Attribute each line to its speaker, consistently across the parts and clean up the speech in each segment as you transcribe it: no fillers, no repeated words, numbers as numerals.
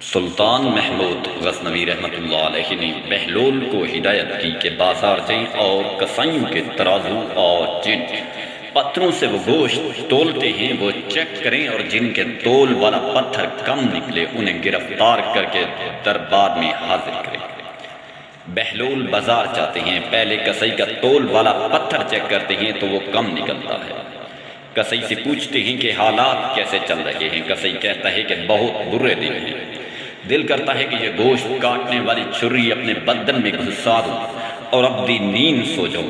Speaker 1: سلطان محمود غزنوی رحمۃ اللہ علیہ نے بہلول کو ہدایت کی کہ بازار جائیں اور کسائیوں کے ترازو اور جن پتھروں سے وہ گوشت تولتے ہیں وہ چیک کریں، اور جن کے تول والا پتھر کم نکلے انہیں گرفتار کر کے دربار میں حاضر کریں۔ بہلول بازار جاتے ہیں، پہلے کسائی کا تول والا پتھر چیک کرتے ہیں تو وہ کم نکلتا ہے۔ کسائی سے پوچھتے ہیں کہ حالات کیسے چل رہے ہیں۔ کسائی کہتا ہے کہ بہت برے دن ہیں، دل کرتا ہے کہ یہ گوشت کاٹنے والی چھری اپنے بدن میں گھسا دوں اور اپنی نیند سو جاؤں۔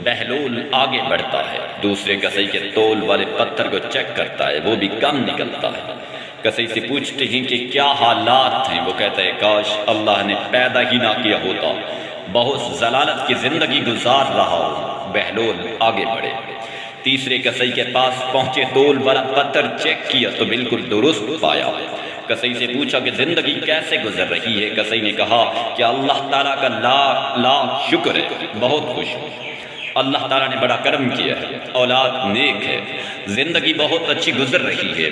Speaker 1: بہلول آگے بڑھتا ہے، دوسرے کسائی کے تول والے پتھر کو چیک کرتا ہے، وہ بھی کم نکلتا ہے۔ کسائی سے پوچھتے ہیں کہ کیا حالات ہیں، وہ کہتا ہے کاش اللہ نے پیدا ہی نہ کیا ہوتا، بہت ضلالت کی زندگی گزار رہا ہوں۔ بہلول آگے بڑھے، تیسرے کسائی کے پاس پہنچے، تول والا پتھر چیک کیا تو بالکل درست پایا۔ کسائی سے پوچھا کہ زندگی کیسے گزر رہی ہے۔ کسائی نے کہا کہ اللہ تعالیٰ کا لاکھ لاکھ شکر ہے، بہت خوش ہوں، اللہ تعالیٰ نے بڑا کرم کیا ہے، اولاد نیک ہے، زندگی بہت اچھی گزر رہی ہے۔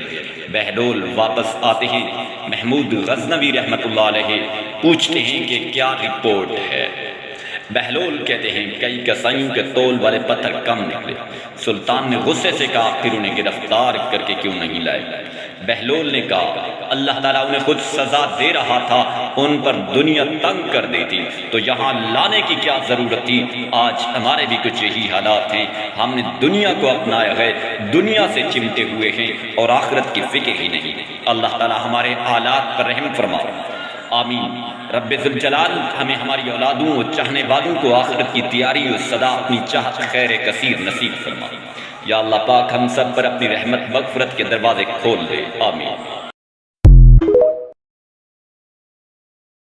Speaker 1: بہلول واپس آتے ہیں، محمود غزنوی رحمۃ اللہ علیہ پوچھتے ہیں کہ کیا رپورٹ ہے۔ بہلول کہتے ہیں کئی کسائیوں کے تول والے پتھر کم نکلے۔ سلطان نے غصے سے کہا پھر انہیں گرفتار کر کے کیوں نہیں لائے؟ بہلول نے کہا اللہ تعالیٰ انہیں خود سزا دے رہا تھا، ان پر دنیا تنگ کر دیتی تو یہاں لانے کی کیا ضرورت تھی؟ آج ہمارے بھی کچھ یہی حالات ہیں، ہم نے دنیا کو اپنایا ہے، دنیا سے چمٹے ہوئے ہیں اور آخرت کی فکر ہی نہیں۔ اللہ تعالیٰ ہمارے حالات پر رحم فرما، آمین۔ رب ذوالجلال ہمیں ہماری اولادوں اور چاہنے والوں کو آخرت کی تیاری اور صدا اپنی چاہت خیر کثیر نصیب فرما۔ یا اللہ پاک ہم سب پر اپنی رحمت مغفرت کے دروازے کھول دے، آمین۔